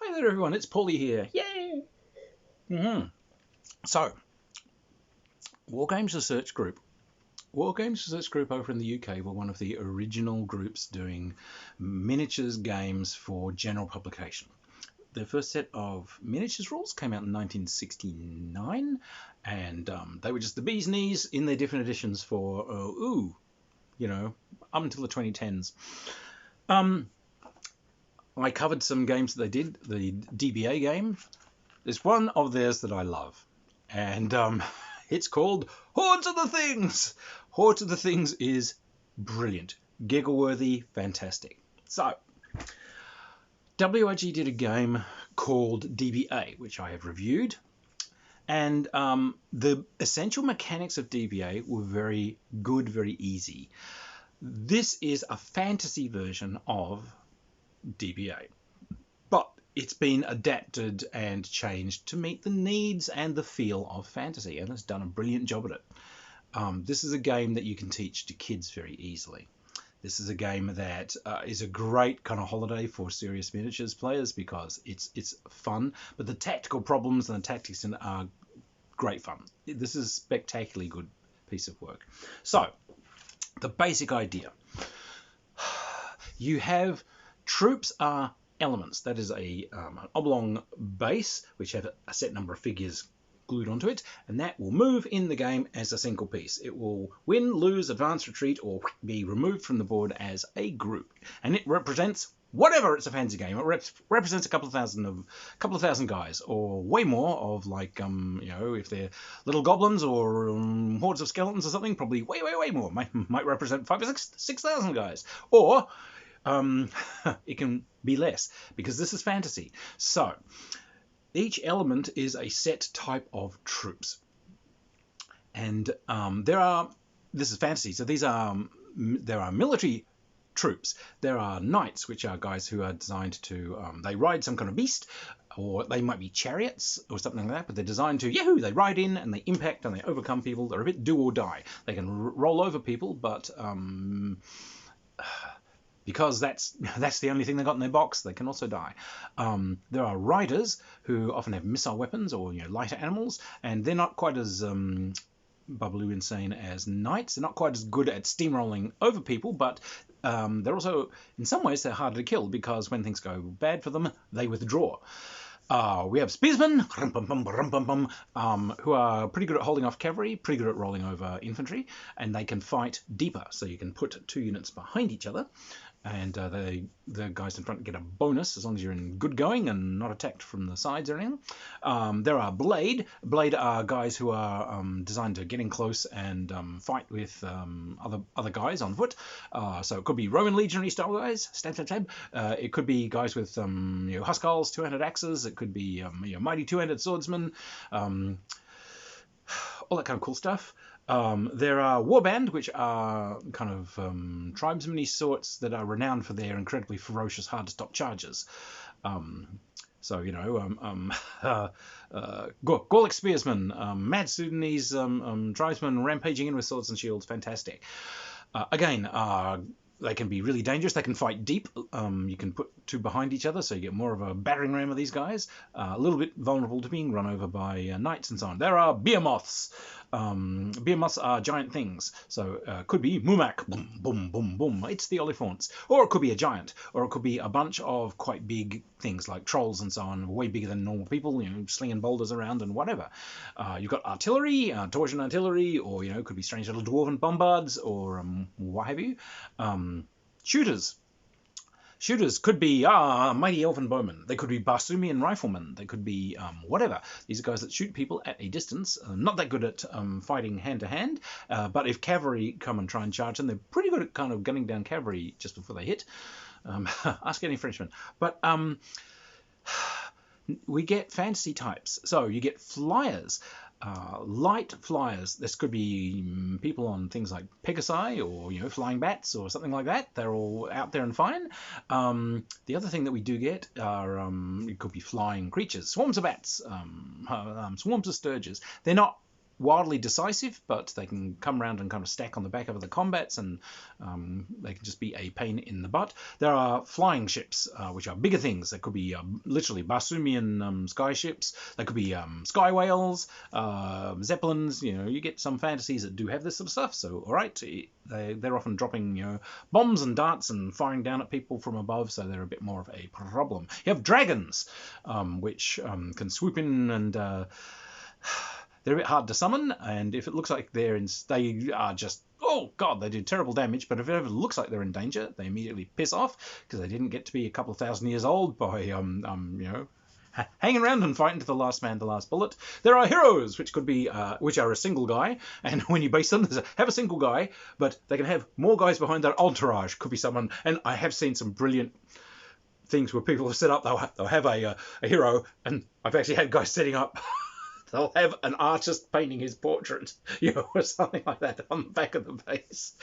Hi there, everyone. It's Paulie here. Yay! So, War Games Research Group. War Games Research Group over in the UK were one of the original groups doing miniatures games for general publication. Their first set of miniatures rules came out in 1969, and they were just the bee's knees in their different editions for, up until the 2010s. I covered some games that they did. The DBA game. There's one of theirs that I love, and it's called Hordes of the Things. Hordes of the Things is brilliant, giggle-worthy, fantastic. So, WIG did a game called DBA, which I have reviewed, and the essential mechanics of DBA were very good, very easy. This is a fantasy version of DBA, but it's been adapted and changed to meet the needs and the feel of fantasy, and it's done a brilliant job at it. This is a game that you can teach to kids very easily. This is a game that is a great kind of holiday for serious miniatures players because it's fun, but the tactical problems and the tactics in it are great fun. This is a spectacularly good piece of work. So, the basic idea. You have troops are elements. That is an oblong base which have a set number of figures glued onto it, and that will move in the game as a single piece. It will win, lose, advance, retreat, or be removed from the board as a group, and it represents whatever. It's a fantasy game. It represents a couple of thousand guys, or way more of, like, if they're little goblins or hordes of skeletons or something, probably way more. Might represent 5,000 or 6,000 guys, or it can be less because this is fantasy. So each element is a set type of troops, and this is fantasy. So there are military troops. There are knights, which are guys who are designed to they ride some kind of beast, or they might be chariots or something like that, but they're designed to they ride in and they impact and they overcome people. They're a bit do or die. They can roll over people, but because that's the only thing they got in their box, they can also die. There are riders who often have missile weapons or lighter animals, and they're not quite as bubbly insane as knights. They're not quite as good at steamrolling over people, but they're also, in some ways, they're harder to kill because when things go bad for them, they withdraw. We have spearsmen, who are pretty good at holding off cavalry, pretty good at rolling over infantry, and they can fight deeper. So you can put two units behind each other, and the guys in front get a bonus as long as you're in good going and not attacked from the sides or anything. There are blade. Blade are guys who are designed to get in close and fight with other guys on foot. So it could be Roman legionary style guys, stab. It could be guys with Huskarls, two-handed axes. It could be mighty two-handed swordsmen. All that kind of cool stuff. There are warband, which are kind of tribesmen-y sorts that are renowned for their incredibly ferocious, hard-to-stop charges. Gallic spearsmen, mad Sudanese tribesmen rampaging in with swords and shields, fantastic. They can be really dangerous. They can fight deep. You can put two behind each other, so you get more of a battering ram of these guys. A little bit vulnerable to being run over by knights and so on. There are behemoths. Behemoths are giant things. So could be Mumak, boom, boom, boom, boom. It's the Oliphants. Or it could be a giant. Or it could be a bunch of quite big things like trolls and so on, way bigger than normal people, slinging boulders around and whatever. You've got artillery, torsion artillery, or, it could be strange little dwarven bombards, or what have you. Shooters. Shooters could be mighty elven bowmen. They could be Barsumian riflemen. They could be whatever. These are guys that shoot people at a distance. Not that good at fighting hand to hand, but if cavalry come and try and charge them, they're pretty good at kind of gunning down cavalry just before they hit. Ask any Frenchman. But we get fantasy types. So you get flyers. Light flyers. This could be people on things like Pegasi or flying bats or something like that. They're all out there and fine. The other thing that we do get are it could be flying creatures, swarms of bats, swarms of sturges. They're not wildly decisive, but they can come around and kind of stack on the back of the combats, and they can just be a pain in the butt. There are flying ships, which are bigger things. They could be literally Barsoomian sky ships. They could be sky whales, zeppelins. You get some fantasies that do have this sort of stuff. So, all right, they're often dropping bombs and darts and firing down at people from above, so they're a bit more of a problem. You have dragons, which can swoop in and they're a bit hard to summon, and if it looks like they are just, oh god, they do terrible damage, but if it ever looks like they're in danger, they immediately piss off, because they didn't get to be a couple of thousand years old by, hanging around and fighting to the last man, the last bullet. There are heroes, which are a single guy, and when you base them, have a single guy, but they can have more guys behind their entourage. Could be someone, and I have seen some brilliant things where people have set up, they'll have a hero, and I've actually had guys setting up they'll have an artist painting his portrait, or something like that on the back of the base.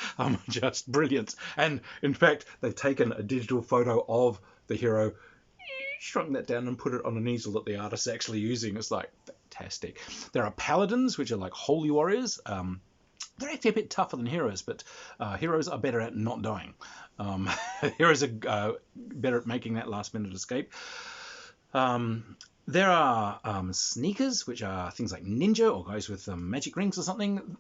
Just brilliant. And in fact, they've taken a digital photo of the hero, shrunk that down and put it on an easel that the artist's actually using. It's like fantastic. There are paladins, which are like holy warriors. They're actually a bit tougher than heroes, but heroes are better at not dying. Heroes are better at making that last minute escape. There are sneakers, which are things like ninja or guys with magic rings or something.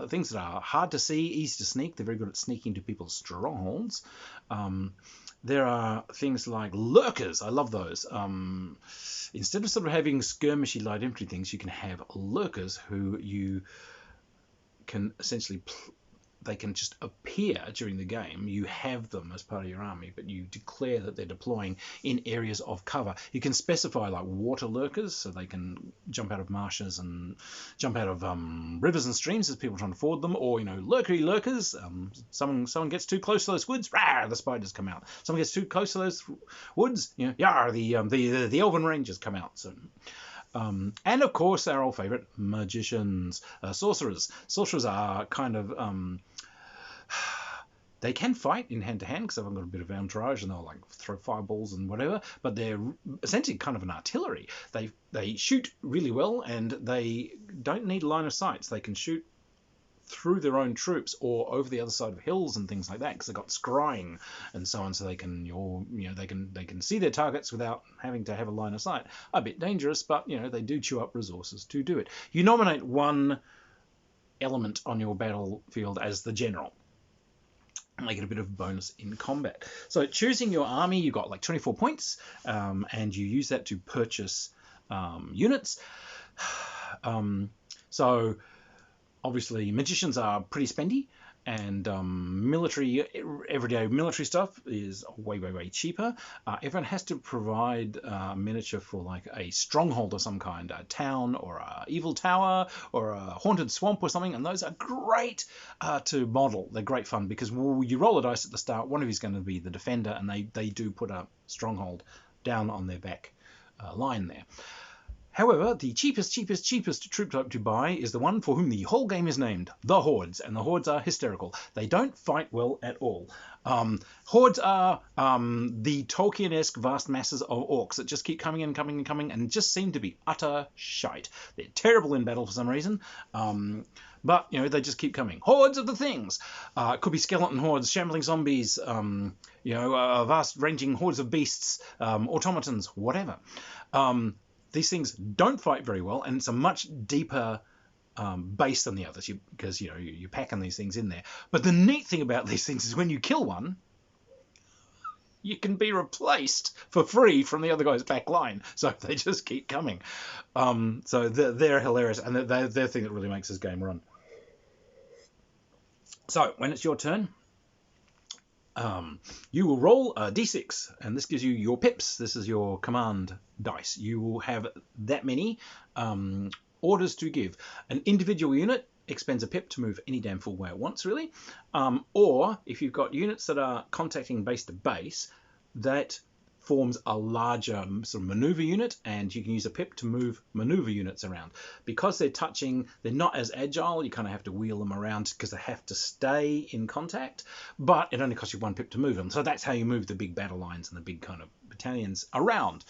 Things that are hard to see, easy to sneak. They're very good at sneaking to people's strongholds. There are things like lurkers. I love those. Instead of sort of having skirmishy light infantry things, you can have lurkers who you can essentially they can just appear during the game. You have them as part of your army, but you declare that they're deploying in areas of cover. You can specify like water lurkers, so they can jump out of marshes and jump out of rivers and streams as people are trying to ford them, or lurkery lurkers. Someone gets too close to those woods, rah, the spiders come out. Someone gets too close to those woods, yar, the elven rangers come out. So. And of course, our old favourite, magicians, sorcerers. Sorcerers are kind of they can fight in hand-to-hand because they've got a bit of entourage and they'll like throw fireballs and whatever, but they're essentially kind of an artillery. They shoot really well, and they don't need line of sight. So they can shoot through their own troops or over the other side of hills and things like that, because they've got scrying and so on, so they can they can see their targets without having to have a line of sight. A bit dangerous, but they do chew up resources to do it. You nominate one element on your battlefield as the general, and they get a bit of bonus in combat. So choosing your army, you've got like 24 points, and you use that to purchase units. So obviously, magicians are pretty spendy, and everyday military stuff is way, way, way cheaper. Everyone has to provide miniature for like a stronghold of some kind, a town or a evil tower or a haunted swamp or something, and those are great to model. They're great fun because you roll a dice at the start, one of you is going to be the defender, and they do put a stronghold down on their back line there. However, the cheapest troop type to buy is the one for whom the whole game is named, the Hordes, and the Hordes are hysterical. They don't fight well at all. Hordes are the Tolkien-esque vast masses of orcs that just keep coming and coming and coming and just seem to be utter shite. They're terrible in battle for some reason, but they just keep coming. Hordes of the things. It could be skeleton hordes, shambling zombies, vast-ranging hordes of beasts, automatons, whatever. These things don't fight very well, and it's a much deeper base than the others because you're packing these things in there. But the neat thing about these things is when you kill one, you can be replaced for free from the other guy's back line. So they just keep coming. So they're hilarious, and they're the thing that really makes this game run. So when it's your turn, you will roll a d6, and this gives you your pips. This is your command dice. You will have that many orders to give. An individual unit expends a pip to move any damn full way it wants, really. Or if you've got units that are contacting base to base, that forms a larger sort of maneuver unit, and you can use a pip to move maneuver units around. Because they're touching, they're not as agile, you kind of have to wheel them around because they have to stay in contact, but it only costs you one pip to move them. So that's how you move the big battle lines and the big kind of battalions around.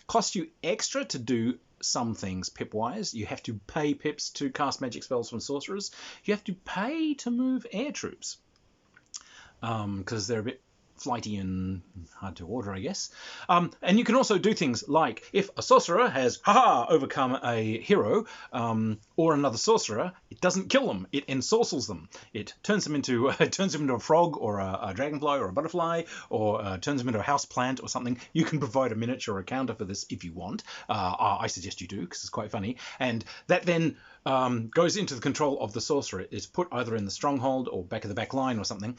Costs you extra to do some things pip-wise. You have to pay pips to cast magic spells from sorcerers. You have to pay to move air troops, because they're a bit flighty and hard to order, I guess. And you can also do things like, if a sorcerer has overcome a hero or another sorcerer, it doesn't kill them, it ensorcels them. It turns them into a frog or a dragonfly or a butterfly, or turns them into a house plant or something. You can provide a miniature or a counter for this if you want. I suggest you do, because it's quite funny. And that then goes into the control of the sorcerer. It's put either in the stronghold or back of the back line or something.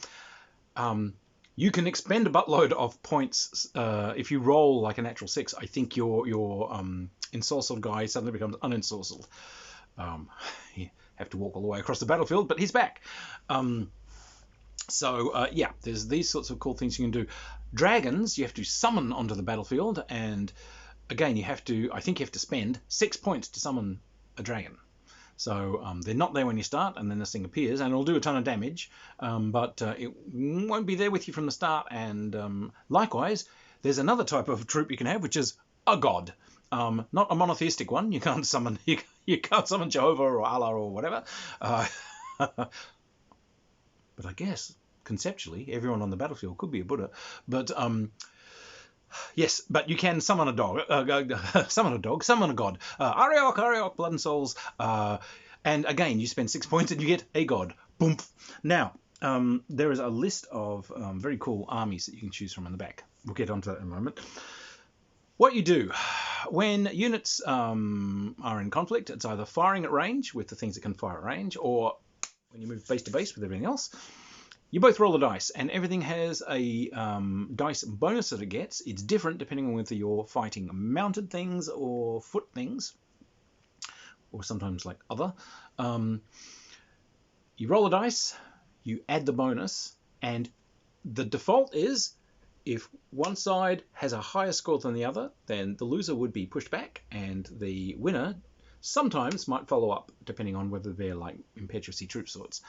You can expend a buttload of points if you roll like a natural 6. I think your ensorcelled guy suddenly becomes unensorcelled. You have to walk all the way across the battlefield, but he's back. Yeah, there's these sorts of cool things you can do. Dragons, you have to summon onto the battlefield, and again, I think you have to spend 6 points to summon a dragon. So they're not there when you start, and then this thing appears, and it'll do a ton of damage, but it won't be there with you from the start. And likewise, there's another type of troop you can have, which is a god. Not a monotheistic one. You can't summon you can't summon Jehovah or Allah or whatever. But I guess conceptually, everyone on the battlefield could be a Buddha. But yes, but you can summon a dog, summon a god. Ariok, blood and souls. And again, you spend 6 points and you get a god. Boom. Now, there is a list of very cool armies that you can choose from in the back. We'll get onto that in a moment. What you do when units are in conflict, it's either firing at range with the things that can fire at range, or when you move base to base with everything else. You both roll the dice, and everything has a dice bonus that it gets. It's different depending on whether you're fighting mounted things or foot things, or sometimes like other. You roll the dice, you add the bonus, and the default is if one side has a higher score than the other, then the loser would be pushed back, and the winner sometimes might follow up, depending on whether they're like impetuously troop sorts.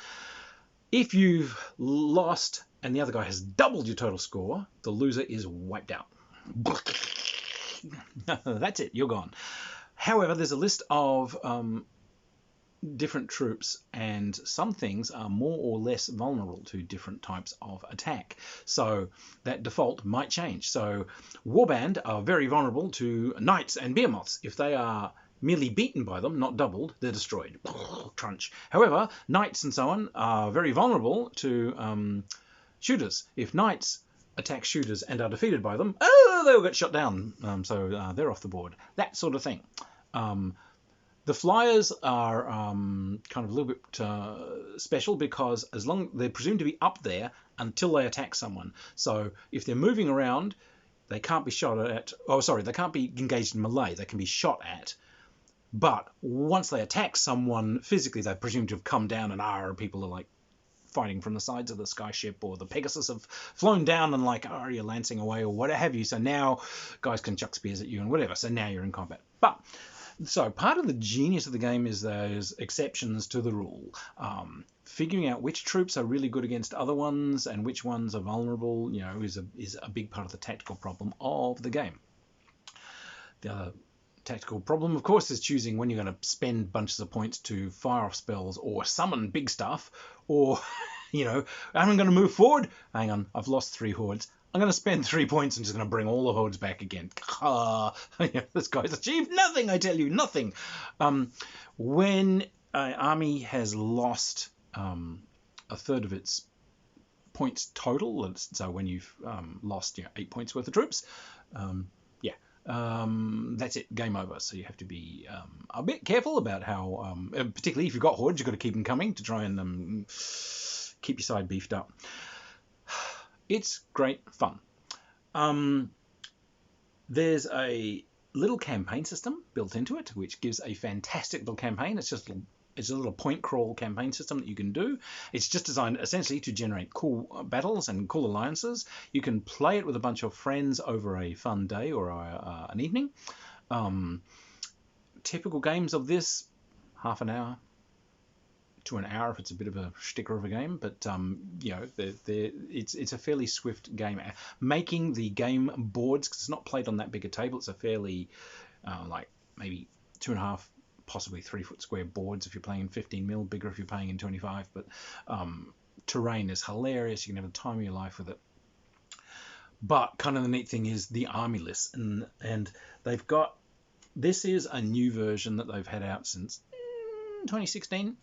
If you've lost and the other guy has doubled your total score, the loser is wiped out. That's it, you're gone. However, there's a list of different troops, and some things are more or less vulnerable to different types of attack. So that default might change. So Warband are very vulnerable to knights and behemoths. If they are merely beaten by them, not doubled, they're destroyed. Crunch. However, knights and so on are very vulnerable to shooters. If knights attack shooters and are defeated by them, they'll get shot down. So they're off the board. That sort of thing. The flyers are kind of a little bit special, because as long they're presumed to be up there until they attack someone. So if they're moving around, they can't be shot at. Oh, sorry, they can't be engaged in melee. They can be shot at. But once they attack someone physically, they're presumed to have come down, and people are like fighting from the sides of the skyship, or the Pegasus have flown down and like, you're lancing away or what have you. So now guys can chuck spears at you and whatever. So now you're in combat. But so part of the genius of the game is those exceptions to the rule. Figuring out which troops are really good against other ones and which ones are vulnerable, is a big part of the tactical problem of the game. The other tactical problem, of course, is choosing when you're going to spend bunches of points to fire off spells or summon big stuff, or, I'm going to move forward. Hang on, I've lost 3 hordes. I'm going to spend 3 points and just going to bring all the hordes back again. This guy's achieved nothing, I tell you, nothing. When an army has lost a third of its points total, so when you've lost 8 points worth of troops, that's it, game over. So you have to be a bit careful about how, particularly if you've got hordes, you've got to keep them coming to try and keep your side beefed up. It's great fun. There's a little campaign system built into it, which gives a fantastic little campaign. It's a little point crawl campaign system that you can do. It's just designed essentially to generate cool battles and cool alliances. You can play it with a bunch of friends over a fun day or an evening. Typical games of this, half an hour to an hour if it's a bit of a sticker of a game, but it's a fairly swift game. Making the game boards, because it's not played on that big a table, it's a fairly like maybe 2.5, possibly 3-foot square boards if you're playing in 15mm, bigger if you're playing in 25. But terrain is hilarious. You can have the time of your life with it. But kind of the neat thing is the army list, and they've got, this is a new version that they've had out since 2016.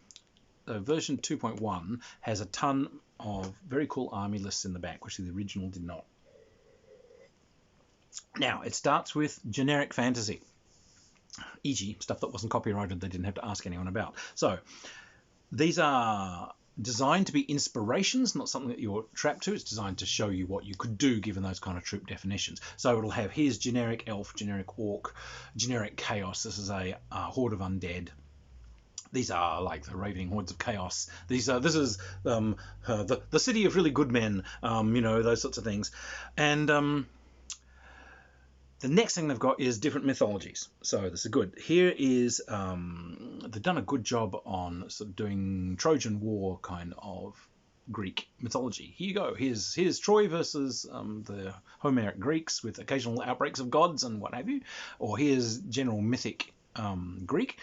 So version 2.1 has a ton of very cool army lists in the back, which the original did not. Now, it starts with generic fantasy, e.g. stuff that wasn't copyrighted, they didn't have to ask anyone about. So these are designed to be inspirations, not something that you're trapped to. It's designed to show you what you could do given those kind of troop definitions. So it'll have, here's generic elf, generic orc, generic chaos. This is a horde of undead. These are like the ravening hordes of chaos. This is the city of really good men, those sorts of things. And the next thing they've got is different mythologies. So this is good. Here is, they've done a good job on sort of doing Trojan War kind of Greek mythology. Here you go. Here's Troy versus the Homeric Greeks with occasional outbreaks of gods and what have you. Or here's general mythic Greek.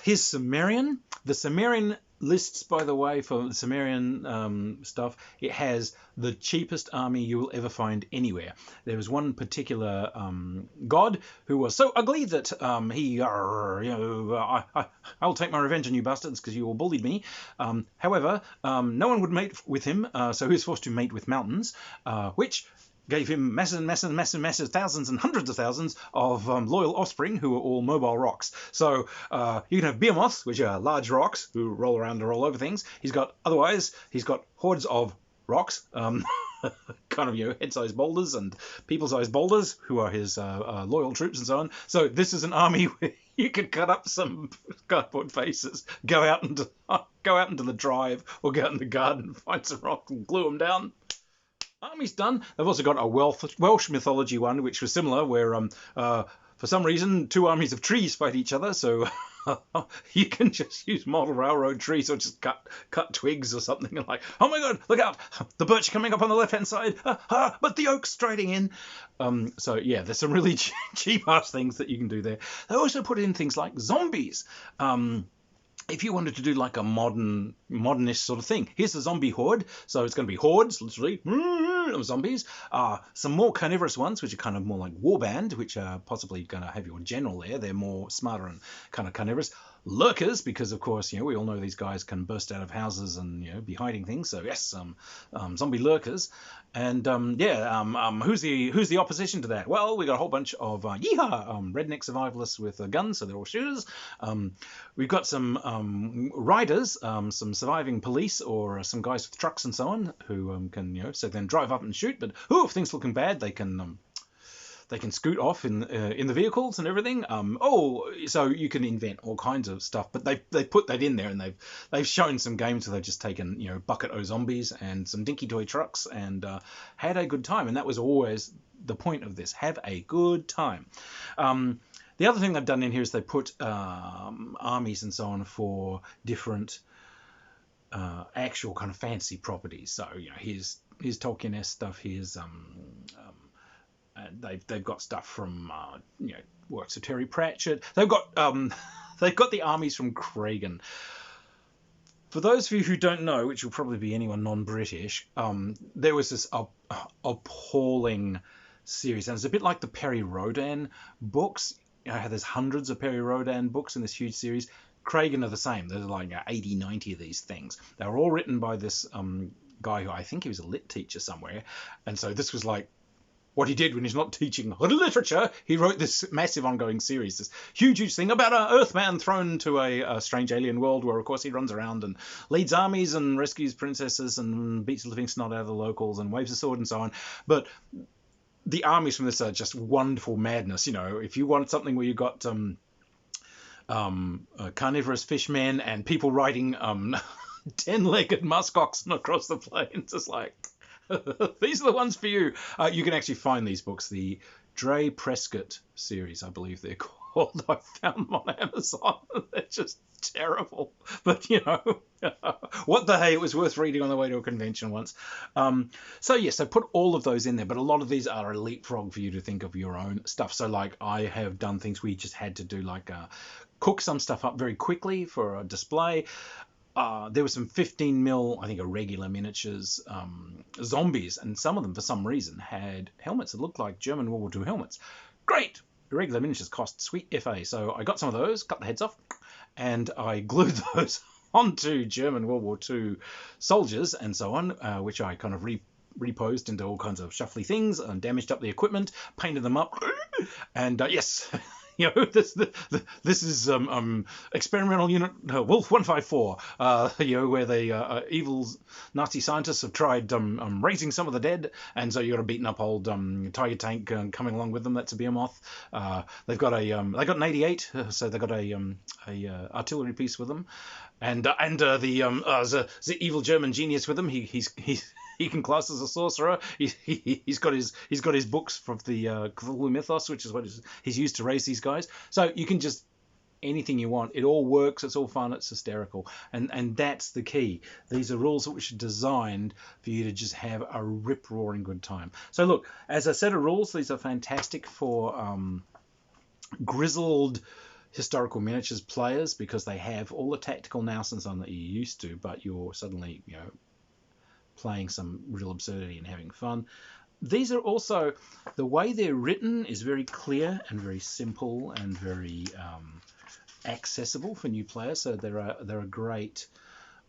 Here's Sumerian. The Sumerian lists, by the way, for the Sumerian stuff, it has the cheapest army you will ever find anywhere. There was one particular god who was so ugly that I'll take my revenge on you bastards because you all bullied me. However, no one would mate with him, so he was forced to mate with mountains, which gave him massive, thousands and hundreds of thousands of loyal offspring who are all mobile rocks. So you can have behemoths, which are large rocks who roll around and roll over things. He's got hordes of rocks, kind of head-sized boulders and people-sized boulders who are his loyal troops and so on. So this is an army where you could cut up some cardboard faces, go out into the drive, or go out in the garden, find some rocks and glue them down. Army's done. They've also got a Welsh mythology one, which was similar, where for some reason 2 armies of trees fight each other. So you can just use model railroad trees or just cut twigs or something. And like, oh my God, look out! The birch coming up on the left-hand side, but the oak's striding in. So yeah, there's some really cheap-ass things that you can do there. They also put in things like zombies. If you wanted to do like a modernish sort of thing, here's the zombie horde. So it's going to be hordes, literally, of zombies. Some more carnivorous ones, which are kind of more like warband, which are possibly going to have your general there. They're more smarter and kind of carnivorous. Lurkers, because of course, we all know these guys can burst out of houses and, be hiding things. So yes, zombie lurkers. And who's the opposition to that? Well, we got a whole bunch of redneck survivalists with guns, so they're all shooters. We've got some riders, some surviving police, or some guys with trucks and so on who can, so then drive up and shoot. But if things looking bad, they can scoot off in the vehicles and everything. So you can invent all kinds of stuff, but they put that in there, and they've shown some games where they've just taken bucket o' zombies and some dinky toy trucks and had a good time, and that was always the point of this: have a good time. The other thing they've done in here is they put armies and so on for different actual kind of fancy properties. So here's Tolkien-esque stuff. Here's they've got stuff from works of Terry Pratchett. They've got the armies from Kragan. For those of you who don't know, which will probably be anyone non-British, there was this appalling series, and it's a bit like the Perry Rodan books. How there's hundreds of Perry Rodan books in this huge series. Kragan are the same. There's like 80, 90 of these things. They were all written by this guy who I think he was a lit teacher somewhere, and so this was like what he did when he's not teaching literature. He wrote this massive ongoing series, this huge thing about an Earthman thrown to a strange alien world where, of course, he runs around and leads armies and rescues princesses and beats the living snot out of the locals and waves a sword and so on. But the armies from this are just wonderful madness. If you want something where you've got carnivorous fishmen and people riding 10-legged muskoxen across the plains, it's like... These are the ones for you. You can actually find these books, the Dre Prescott series, I believe they're called. world. I found them on Amazon. They're just terrible. But, you know, what the hey, it was worth reading on the way to a convention once. So, yes, I put all of those in there, but a lot of these are a leapfrog for you to think of your own stuff. So, like, I have done things we just had to do, like cook some stuff up very quickly for a display. There were some 15 mil, I think, irregular miniatures zombies, and some of them, for some reason, had helmets that looked like German World War II helmets. Great! Irregular miniatures cost sweet FA, so I got some of those, cut the heads off, and I glued those onto German World War II soldiers and so on, which I kind of reposed into all kinds of shuffly things and damaged up the equipment, painted them up, and yes. You know, this is experimental unit Wolf 154. You know, where the evil Nazi scientists have tried raising some of the dead, and so you got a beaten up old Tiger tank coming along with them. That's a Behemoth. They've got an 88, so they got a artillery piece with them, and the evil German genius with them. He can class as a sorcerer. He's got his books from the Cthulhu mythos, which is what he's used to raise these guys. So you can just anything you want. It all works. It's all fun. It's hysterical, and that's the key. These are rules which are designed for you to just have a rip roaring good time. So look, as a set of rules, these are fantastic for grizzled historical miniatures players because they have all the tactical nous on that you're used to, but you're suddenly playing some real absurdity and having fun. These are also, the way they're written is very clear and very simple and very accessible for new players. So they're a great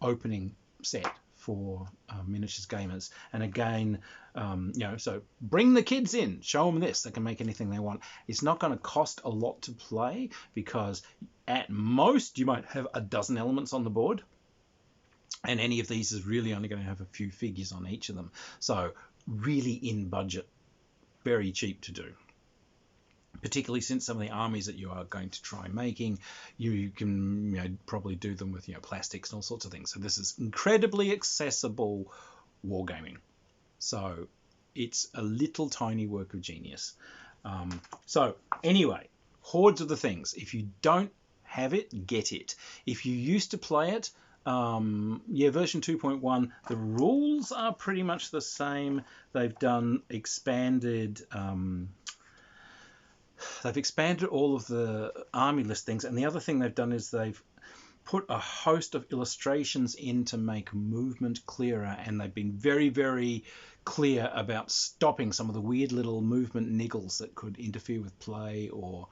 opening set for miniatures gamers. And again, so bring the kids in, show them this. They can make anything they want. It's not going to cost a lot to play because at most you might have a dozen elements on the board. And any of these is really only going to have a few figures on each of them. So really in budget, very cheap to do. Particularly since some of the armies that you are going to try making, you can probably do them with plastics and all sorts of things. So this is incredibly accessible wargaming. So it's a little tiny work of genius. So anyway, Hordes of the Things. If you don't have it, get it. If you used to play it, version 2.1, the rules are pretty much the same. They've done expanded all of the army listings, and the other thing they've done is they've put a host of illustrations in to make movement clearer, and they've been very, very clear about stopping some of the weird little movement niggles that could interfere with play or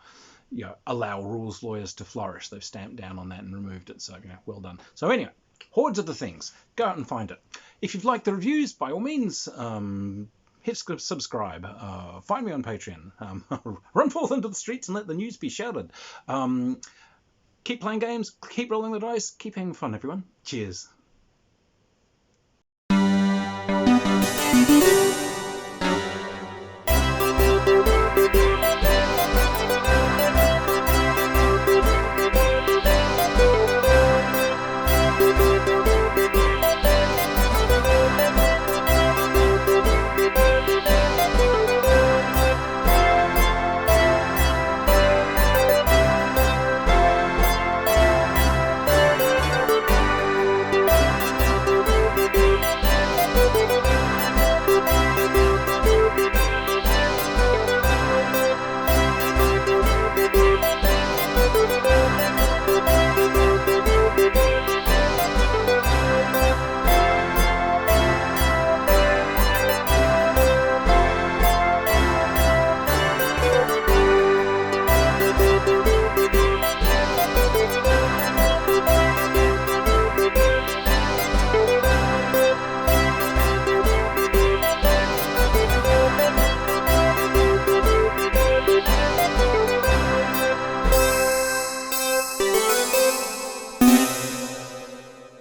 allow rules lawyers to flourish. They've stamped down on that and removed it. So, well done. So anyway, Hordes of the Things. Go out and find it. If you've liked the reviews, by all means, hit subscribe. Find me on Patreon. Run forth into the streets and let the news be shouted. Keep playing games. Keep rolling the dice. Keep having fun, everyone. Cheers.